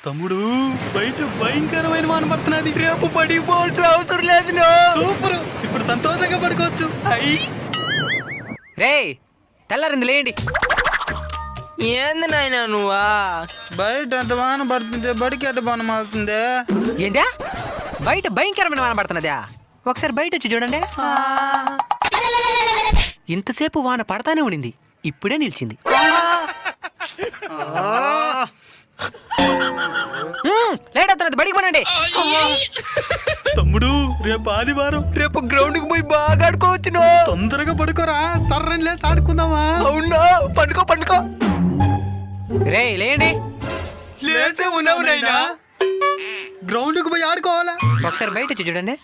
తమ్ముడు బయట భయంకరమైన వాన పడుతున్నది. రేపు పడిపోవాల్సిన అవసరం లేదు. సూపర్, ఇప్పుడు సంతోషంగా పడుకోవచ్చు. రే తెల్లారింది లేండి. ఏంది నాయన నువ్వా? బయట ఎంత వాన పడుతుంటే బడికి ఎట్ట బాణం అవుతుంది. ఏంటా బయట భయంకరమైన వాన పడుతున్నదా? ఒకసారి బయట వచ్చి చూడండి. ఇంతసేపు వాన పడతానే ఉండింది, ఇప్పుడే నిలిచింది. లేట్ అవుతున్నది, బడికి పోనండి. తమ్ముడు రేపు ఆదివారం, రేపు గ్రౌండ్ కి పోయి బాగా ఆడుకోవచ్చు. తొందరగా పడుకోరా, సర్రని లేసి ఆడుకుందామా? అవునా, పండుకో పండుకో. రే లేండి. లేచే ఉన్నావు నైనా, గ్రౌండ్ కు పోయి ఆడుకోవాలా? ఒకసారి బయట వచ్చి చూడండి.